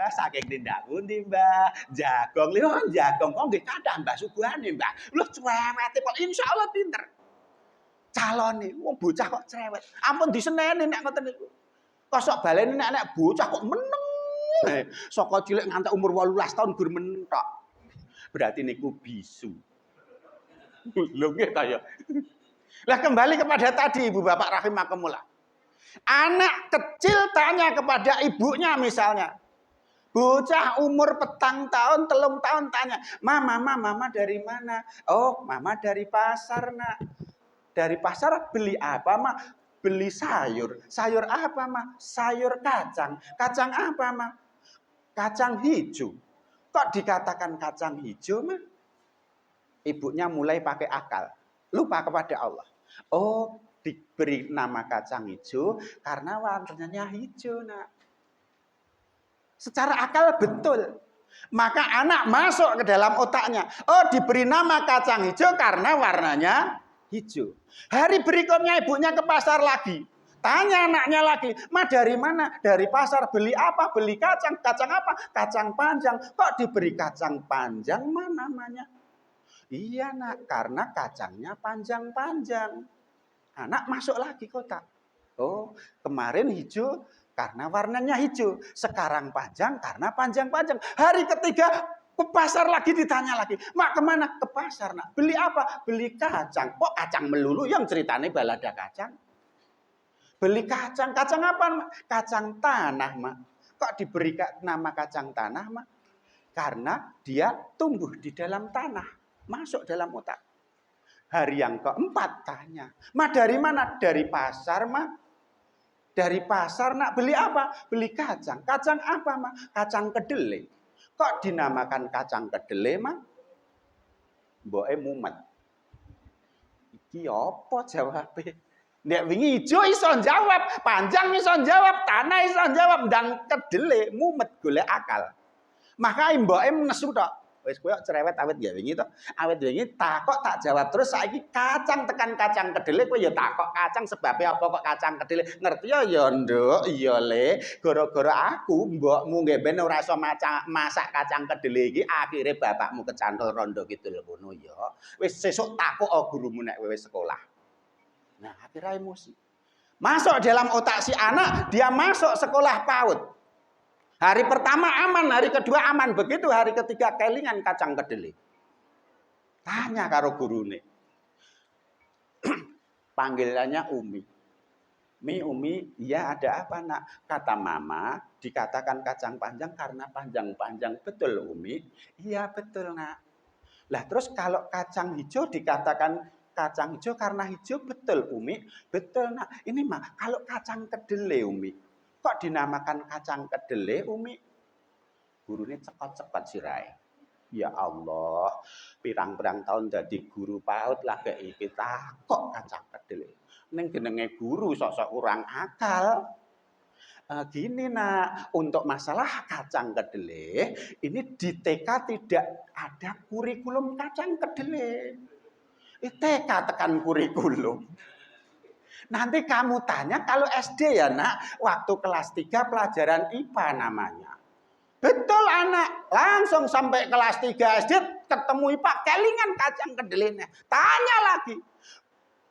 Mbah, saking tindak pundi, Mbah? Jagong lho, jagong kok nggih kathah Mbah suguhane, Mbah. Lho cerewete kok insyaallah pinter. Calone wong bocah kok cerewet. Ampun diseneni nek ngoten niku. Kosok baleni nek bocah kok meneng. Saka cilik nganti umur 18 tahun gur mentok. Berarti niku bisu. Lho nggih ta ya. Lah kembali kepada tadi Ibu Bapak rahimakumullah. Anak kecil tanya kepada ibunya misalnya. Bocah umur 4 tahun, 3 tahun tanya, mama dari mana? Oh, mama dari pasar, Nak. Dari pasar beli apa, Ma? Beli sayur. Sayur apa, Ma? Sayur kacang. Kacang apa, Ma? Kacang hijau. Kok dikatakan kacang hijau, Ma? Ibunya mulai pakai akal. Lupa kepada Allah. Oh, diberi nama kacang hijau karena warnanya hijau, Nak. Secara akal betul. Maka anak masuk ke dalam otaknya. Oh, diberi nama kacang hijau karena warnanya hijau. Hari berikutnya ibunya ke pasar lagi. Tanya anaknya lagi, Ma dari mana? Dari pasar. Beli apa? Beli kacang. Kacang apa? Kacang panjang. Kok diberi kacang panjang, Ma namanya? Iya, Nak, karena kacangnya panjang-panjang. Anak masuk lagi kotak. Oh, kemarin hijau karena warnanya hijau. Sekarang panjang karena panjang-panjang. Hari ketiga ke pasar lagi ditanya lagi. Mak kemana? Ke pasar, Nak. Beli apa? Beli kacang. Kok kacang melulu yang ceritanya balada kacang? Beli kacang. Kacang apa, Mak? Kacang tanah, Mak. Kok diberi nama kacang tanah, Mak? Karena dia tumbuh di dalam tanah. Masuk dalam otak. Hari yang keempat tanya. Ma dari mana? Dari pasar, Ma. Dari pasar, Nak. Beli apa? Beli kacang. Kacang apa, Ma? Kacang kedelai. Kok dinamakan kacang kedelai, Ma? Mboke mumet. Iki apa jawabe? Nek wingi ijo iso jawab, panjang iso jawab, tanah iso jawab, ndang kedelai mumet golek akal. Maka mboke nesu tok. Wis kowe cerewet awet ya wingi to. Awet wingi takok tak jawab terus saiki kacang tekan kacang kedelai kowe ya takok kacang sebabnya apa kok kacang kedelai. Ngerti ya Nduk, iya Le. Gara-gara aku mbokmu nggih ben ora iso masak kacang kedelai iki akhire bapakmu kecantol rondo gitu lho ngono ya. Wis sesuk takok gurumu nek kowe sekolah. Nah, akhirnya emosi. Masuk dalam otak si anak, dia masuk sekolah PAUD. Hari pertama aman, hari kedua aman. Begitu hari ketiga kelingan kacang kedelai. Tanya karo gurune. Panggilannya Umi. Umi, iya ada apa, Nak? Kata mama, dikatakan kacang panjang karena panjang-panjang. Betul, Umi? Iya, betul, Nak. Lah terus kalau kacang hijau dikatakan kacang hijau karena hijau, betul, Umi? Betul, Nak. Ini mah kalau kacang kedelai, Umi. Kok dinamakan kacang kedelai, Umi? Gurunya cekot-cekot sirai. Ya Allah, pirang-pirang tahun jadi guru PAUD lah kayak iki kok kacang kedelai. Ning jenenge guru sok-sok kurang akal. Gini, Nak, untuk masalah kacang kedelai, ini di TK tidak ada kurikulum kacang kedelai. TK tekan kurikulum. Nanti kamu tanya kalau SD ya, Nak, waktu kelas 3 pelajaran IPA namanya. Betul, anak, langsung sampai kelas 3 SD ketemu IPA, kelingan kacang kedelainya. Tanya lagi.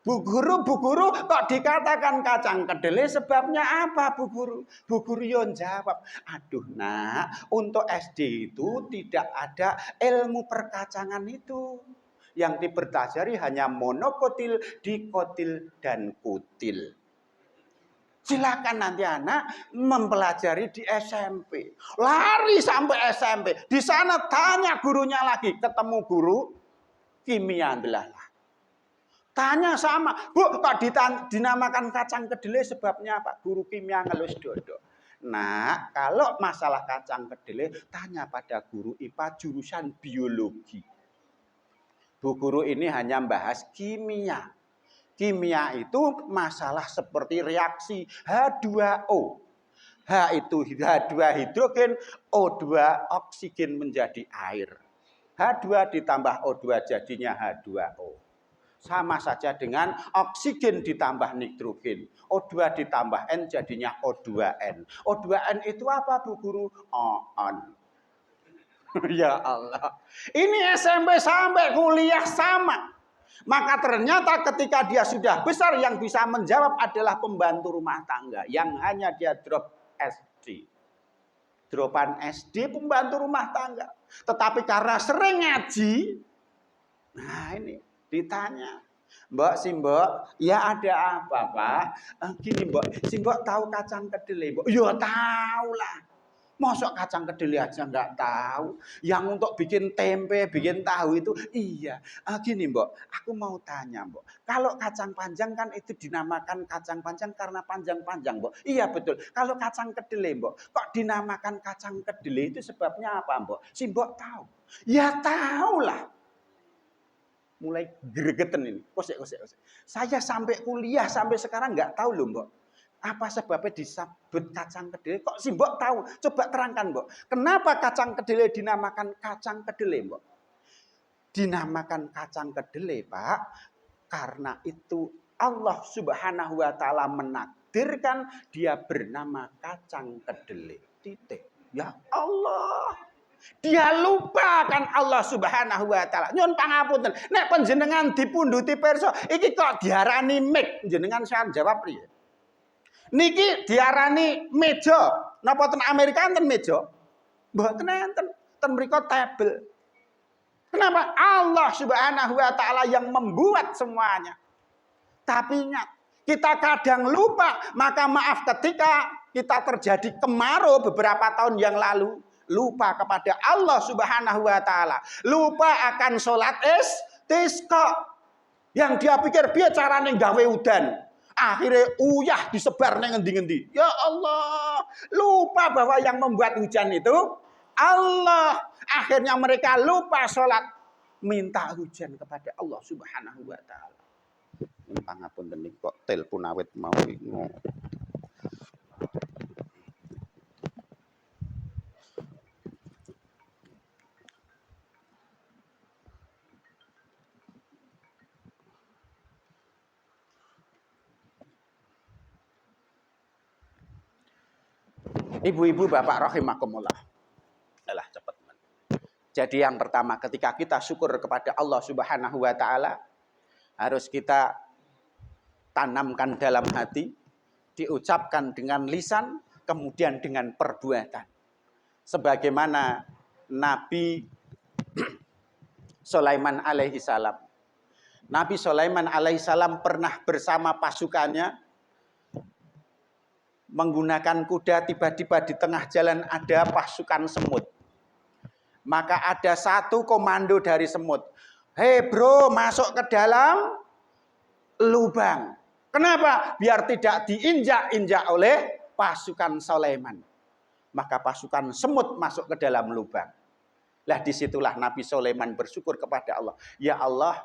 Bu guru, kok dikatakan kacang kedelai sebabnya apa, Bu guru? Bu guru yon jawab, aduh, Nak, untuk SD itu tidak ada ilmu perkacangan itu. Yang dipelajari hanya monokotil, dikotil, dan kutil. Silakan nanti anak mempelajari di SMP. Lari sampai SMP. Di sana tanya gurunya lagi. Ketemu guru kimia belalah. Tanya sama, Bu, kok dinamakan kacang kedelai sebabnya apa? Guru kimia ngelus dodo. Nah, kalau masalah kacang kedelai, tanya pada guru IPA jurusan biologi. Bu guru ini hanya bahas kimia. Kimia itu masalah seperti reaksi H2O. H itu H2 hidrogen, O2 oksigen menjadi air. H2 ditambah O2 jadinya H2O. Sama saja dengan oksigen ditambah nitrogen. O2 ditambah N jadinya O2N. O2N itu apa Bu Guru? On. Ya Allah. Ini SMP sampai kuliah sama. Maka ternyata ketika dia sudah besar yang bisa menjawab adalah pembantu rumah tangga. Yang hanya dia drop SD. Dropan SD pembantu rumah tangga. Tetapi karena sering ngaji, nah ini ditanya, Mbak, si Mbak, ya ada apa Pak? Gini Mbak, si Mbak tahu kacang kedelai Mbak? Ya tahu lah. Mosok kacang kedelai aja nggak tahu. Yang untuk bikin tempe, bikin tahu itu iya. Gini Mbak, aku mau tanya Mbak. Kalau kacang panjang kan itu dinamakan kacang panjang karena panjang-panjang Mbak. Iya betul. Kalau kacang kedelai Mbak, kok dinamakan kacang kedelai itu sebabnya apa Mbak? Si Mbak tahu. Ya tahu lah. Mulai gregetan ini. Kosek. Saya sampai kuliah sampai sekarang nggak tahu loh Mbak. Apa sebabnya disebut kacang kedelai? Kok si Mbok tahu? Coba terangkan Mbok. Kenapa kacang kedelai dinamakan kacang kedelai Mbok? Dinamakan kacang kedelai Pak, karena itu Allah Subhanahu wa taala menakdirkan dia bernama kacang kedelai. Titik. Ya Allah. Dia lupakan Allah Subhanahu wa taala. Nyun pangapunten, nek panjenengan dipunduti pirsa, iki kok diarani mik, jenengan saya jawab piye? Niki diarani meja. Napa ten Amerika enten meja? Mboten enten. Ten mriku table. Kenapa? Allah Subhanahu wa taala yang membuat semuanya. Tapi ingat, kita kadang lupa. Maka maaf ketika kita terjadi kemarau beberapa tahun yang lalu, lupa kepada Allah Subhanahu wa taala. Lupa akan salat istisqa. Yang dia pikir biar carane gawe udan. Akhirnya uyah disebar neng ngendi-ngendi. Ya Allah, lupa bahwa yang membuat hujan itu Allah. Akhirnya mereka lupa sholat, minta hujan kepada Allah Subhanahu wa taala. Pangapunten niku kok telepon awet mau ngono. Ibu-ibu, bapak rahimakumullah. Alah cepet. Jadi yang pertama ketika kita syukur kepada Allah Subhanahu wa taala harus kita tanamkan dalam hati, diucapkan dengan lisan, kemudian dengan perbuatan. Sebagaimana Nabi Sulaiman alaihi salam. Nabi Sulaiman alaihi salam pernah bersama pasukannya menggunakan kuda, tiba-tiba di tengah jalan ada pasukan semut. Maka ada satu komando dari semut. Hei bro, masuk ke dalam lubang. Kenapa? Biar tidak diinjak-injak oleh pasukan Sulaiman. Maka pasukan semut masuk ke dalam lubang. Lah disitulah Nabi Sulaiman bersyukur kepada Allah. Ya Allah,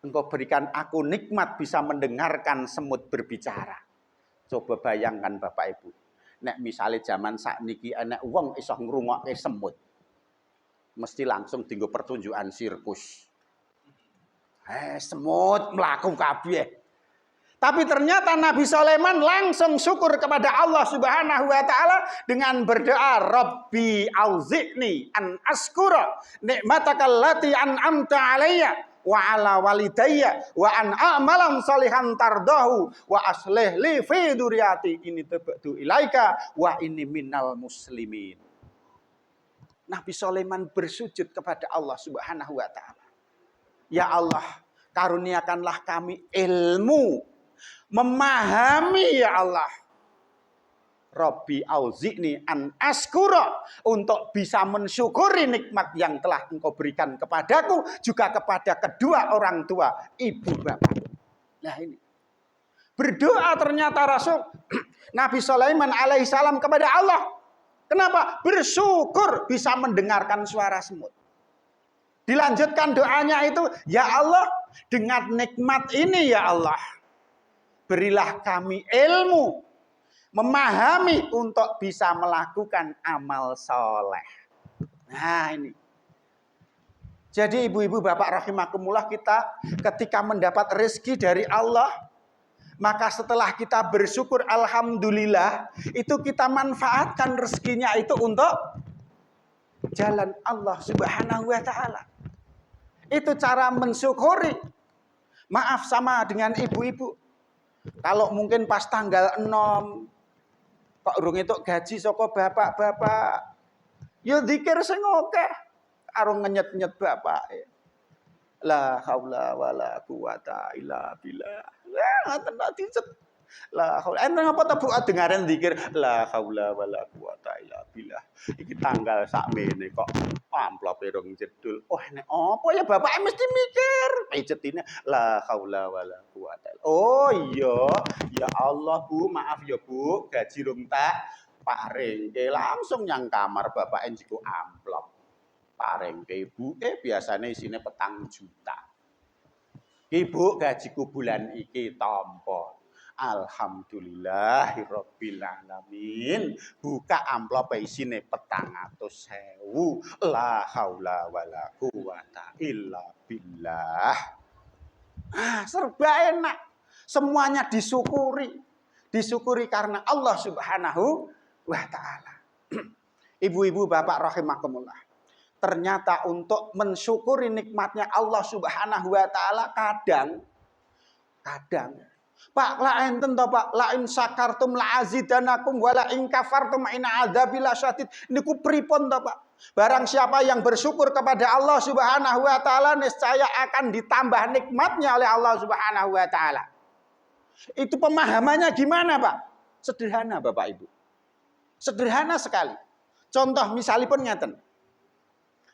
Engkau berikan aku nikmat bisa mendengarkan semut berbicara. Coba bayangkan Bapak Ibu. Nek misalnya zaman sakniki enek wong iso ngrungokke semut. Mesti langsung tinggal pertunjukan sirkus. Semut melaku kabeh. Tapi ternyata Nabi Sulaiman langsung syukur kepada Allah Subhanahu wa taala dengan berdoa, Rabbi auzi'ni an askura nikmatakal lati an'amta alayya wa ala walidayya wa an a'malan salihan tardahu wa aslih li fi dzurriyyati inni tabtu ilaika wa inni minal muslimin. Nabi Sulaiman bersujud kepada Allah Subhanahu wa taala. Ya Allah, karuniakanlah kami ilmu, memahami ya Allah. Rabbi auzi'ni an askura, untuk bisa mensyukuri nikmat yang telah Engkau berikan kepadaku, juga kepada kedua orang tua, ibu bapak. Nah ini. Berdoa ternyata Rasul Nabi Sulaiman alaihissalam kepada Allah. Kenapa? Bersyukur bisa mendengarkan suara semut. Dilanjutkan doanya itu, ya Allah, dengan nikmat ini ya Allah, berilah kami ilmu, memahami untuk bisa melakukan amal soleh. Nah ini. Jadi ibu-ibu bapak rahimakumullah, kita ketika mendapat rezeki dari Allah, maka setelah kita bersyukur alhamdulillah, itu kita manfaatkan rezekinya itu untuk jalan Allah Subhanahu wa taala. Itu cara mensyukuri. Maaf sama dengan ibu-ibu. Kalau mungkin pas tanggal 6 kok urung itu gaji saka bapak-bapak, ya zikir sing akeh karo ngenyet-nyet bapak. La haula wala quwata illa billah. Lah ngoten kok dicet. La haula. Enten apa ta Bu dengaren zikir la haula wala quwata illa billah. Iki tanggal sakmene kok amplope rong jedul. Oh nek apa ya bapak mesti mikir. Pijetine la haula wala quwata. Oh iya, ya Allah Bu, maaf ya Bu, gaji rong tak paringke langsung nyang kamar bapak njiko amplop. Paringke ibu biasanya isine 4 juta. Ibu gajiku bulan iki tampa. Alhamdulillahirabbil alamin. Buka amplop isine 400.000. La haula wala quwata illa billah. Serba enak. Semuanya disyukuri. Disyukuri karena Allah Subhanahu wa taala. Ibu-ibu bapak rahimakumullah. Ternyata untuk mensyukuri nikmatnya Allah Subhanahu wa taala kadang Pak la enten to Pak la in sakartum la azidanakum wa la in kafartum inna adzabi lasyadid. Niku pripun to Pak? Barang siapa yang bersyukur kepada Allah Subhanahu wa taala niscaya akan ditambah nikmatnya oleh Allah Subhanahu wa taala. Itu pemahamannya gimana Pak? Sederhana Bapak Ibu. Sederhana sekali. Contoh misalipun ngeten.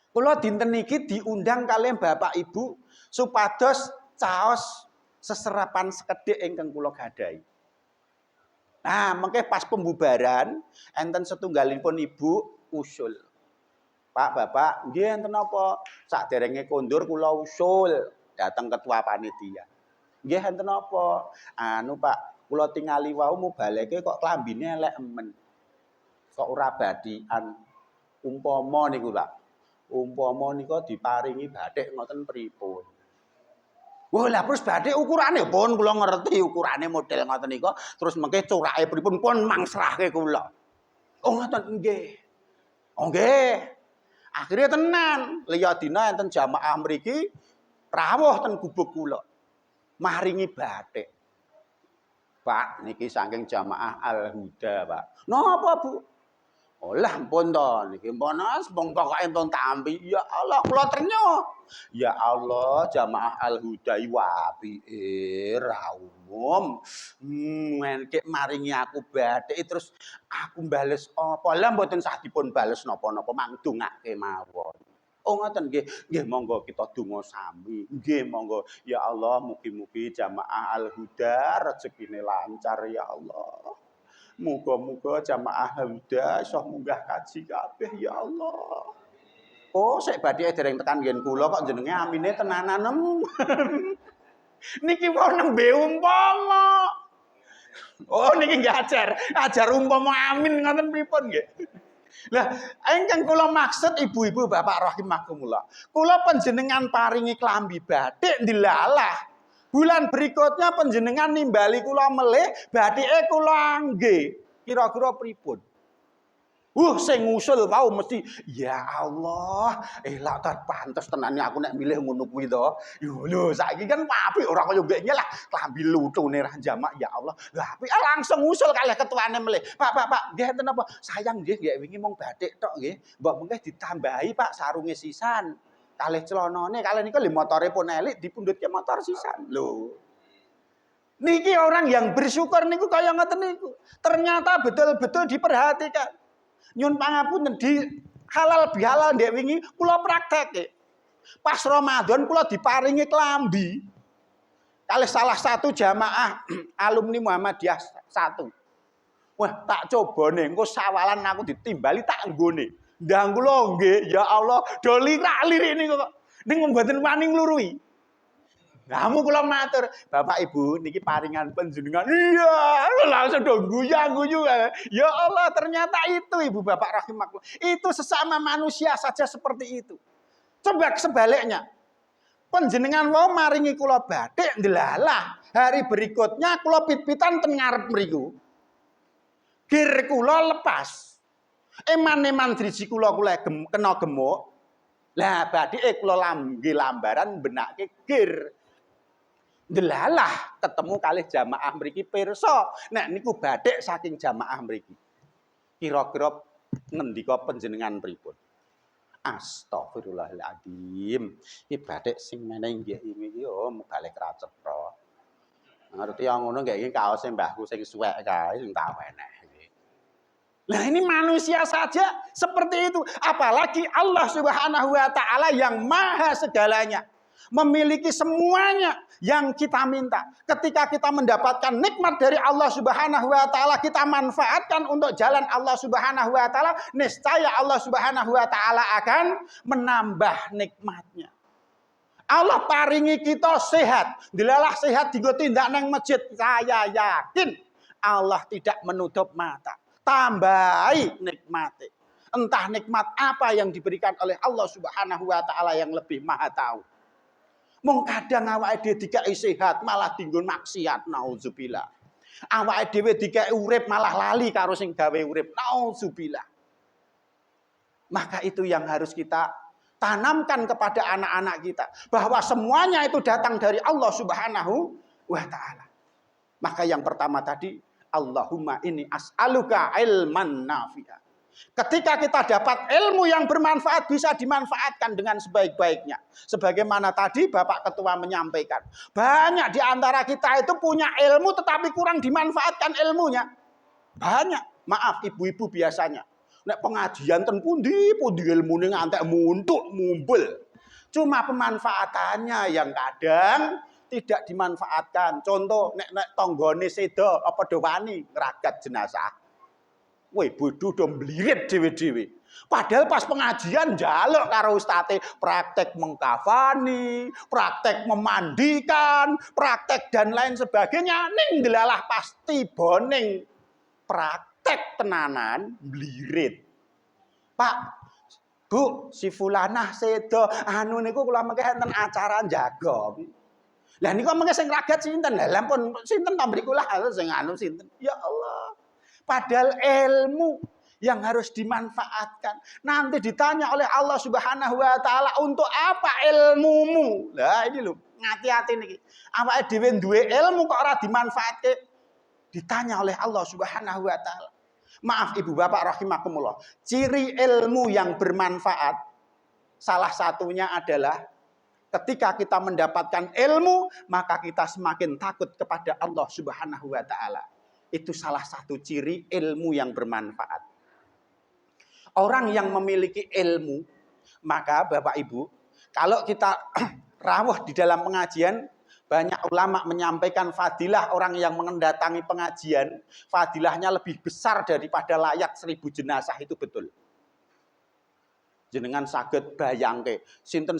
Kula dinten niki diundang kalian Bapak Ibu supados caos seserapan sekedhik ingkang kula gadahi. Nah, mengke pas pembubaran enten setunggalipun ibu usul. Pak, Bapak, nggih enten apa? Saderenge kondur kula usul dateng ketua panitia. Nggih enten apa? Anu Pak, kula tingali wau mubaleke kok klambine elek emen. Kok ora badian. Umpama niku Pak. Umpama nika diparingi bathik ngoten pripun. Wah, lah terus bathik ukurane pun kula ngerti ukurane model ngoten nika, terus mengke curake pripun pun mangsrahke kula. Oh ngoten nggih. Oh nggih. Akhire tenan, liya dina enten jamaah mriki rawuh ten gubuk kula. Maringi bathik. Pak, niki saking jamaah Al-Huda, Pak. Napa, Bu? Oh lah ampun to niki ponos wong pokoke enton tampi. Ya Allah kula ternyo. Ya Allah jamaah Al-Huda apike ra umum. Menkek maringi aku bathik terus aku bales apa? Lah mboten sah dipun bales napa-napa mangdongake mawon. Oh ngoten nggih. Nggih monggo kita donga sami. Nggih monggo. Ya Allah mugi-mugi jamaah Al-Huda rezekine lancar ya Allah. Muga-muga jamaah Huda iso munggah kaji kabeh ya Allah. Oh, sik bathike dereng tekan nggen kula kok jenenge amine tenanan. Niki wau nembe umpama. Oh, niki nggih ajar umpama amin ngoten pripun nggih. Lah, ingkang kula maksud ibu-ibu bapak rahimakumullah. Kula panjenengan paringi klambi bathik dilalah. Bulan berikutnya panjenengan nimbali kula melih, bathike kula nggih. Kira-kira pripun? Sing ngusul wau mesti ya Allah, lak tak pantes tenane aku nek milih ngono kuwi to. Yo lho saiki kan apik ora kaya mbeknya lah, klambi lucune ra jamak ya Allah. Lah apik langsung ngusul kalih ketuane melih. Pak, nggih enten apa? Sayang nggih wingi mung bathik tok nggih. Mbok mengke ditambahi Pak sarunge sisan. Kalih celanane, kalih niku lho motore pun elik dipundhutke motor sisan. Lho. Niki orang yang bersyukur niku kaya ngoten niku. Ternyata betul-betul diperhatikan. Nyun pangapunten di halal bihalal ndek wingi kula praktekke. Pas Ramadan kula diparingi klambi. Kalih salah satu jamaah alumni Muhammadiyah 1. Wah, tak cobane engko sawalan aku ditimbali tak nggone. Ndang kula nggih, ya Allah, do lirak-lirik niku kok. Ning mboten wani nglurui. Namu kula matur, Bapak Ibu niki paringan panjenengan. Iya, langsung do guyu-guyu. Ya Allah, ternyata itu Ibu Bapak rahimakumullah. Itu sesama manusia saja seperti itu. Coba sebaliknya. Panjenengan wau maringi kula bathik ndelalah. Hari berikutnya kula pit-pitan ten ngarep mriku. Gir kula lepas. Eman-eman driji kula kena gemuk. Lah bathike kula nggih lambaran benake gir. Ndelalah ketemu kalih jamaah mriki pirsa. Nek niku bathik saking jamaah mriki. Kira-kira ngendika panjenengan pripun? Astagfirullahaladzim. Iki bathik sing meneh nggih iki balik ra cetha. Ngerti yang ngono nggih iki kaose mbahku sing suwek kae sing tak weneh iki. Nah, ini manusia saja seperti itu, apalagi Allah Subhanahu wa taala yang maha segalanya. Memiliki semuanya yang kita minta. Ketika kita mendapatkan nikmat dari Allah Subhanahu wa taala, kita manfaatkan untuk jalan Allah Subhanahu wa taala, niscaya Allah Subhanahu wa taala akan menambah nikmatnya. Allah paringi kita sehat, dilalah sehat dienggo tindak nang masjid. Saya yakin Allah tidak menutup mata. Tambahi nikmati. Entah nikmat apa yang diberikan oleh Allah Subhanahu wa taala yang lebih maha tahu. Mung kadang awake dhewe dikai sehat malah dinggon maksiat, nauzubillah. Awake dhewe dikai urip malah lali karo sing gawe urip, nauzubillah. Maka itu yang harus kita tanamkan kepada anak-anak kita, bahwa semuanya itu datang dari Allah Subhanahu wa taala. Maka yang pertama tadi, Allahumma inni as'aluka ilman nafi'a. Ketika kita dapat ilmu yang bermanfaat, bisa dimanfaatkan dengan sebaik-baiknya. Sebagaimana tadi Bapak Ketua menyampaikan, banyak di antara kita itu punya ilmu tetapi kurang dimanfaatkan ilmunya. Banyak, maaf ibu-ibu biasanya. Nek pengajian ten pundi ilmune ngantek muntuk mumbul. Cuma pemanfaatannya yang kadang tidak dimanfaatkan. Contoh nek tanggane sedo apa do wani ngragat jenazah. Woi bodoh do mblirit dhewe-dhewe. Padahal pas pengajian njaluk karo ustate praktek mengkafani, praktek memandikan, praktek dan lain sebagainya. Ning delalah pasti boning praktek tenanan mblirit. Pak, Bu, si fulanah sedo anu niku kula mengke enten acara jagong. Lah niku mengke sing ragat sinten? Lah lampun sinten ta mriku lah sing anu sinten? Ya Allah. Padahal ilmu yang harus dimanfaatkan. Nanti ditanya oleh Allah Subhanahu wa taala, untuk apa ilmumu? Lah ini lho, ngati-ati niki. Awake dhewe duwe ilmu kok ora dimanfaatke? Ditanya oleh Allah Subhanahu wa taala. Maaf Ibu Bapak rahimakumullah. Ciri ilmu yang bermanfaat salah satunya adalah ketika kita mendapatkan ilmu, maka kita semakin takut kepada Allah Subhanahu wa taala. Itu salah satu ciri ilmu yang bermanfaat. Orang yang memiliki ilmu, maka Bapak Ibu, kalau kita rawuh di dalam pengajian, banyak ulama menyampaikan fadilah orang yang mendatangi pengajian, fadilahnya lebih besar daripada layak 1000 jenazah, itu betul. Jenengan saged bayangke sinten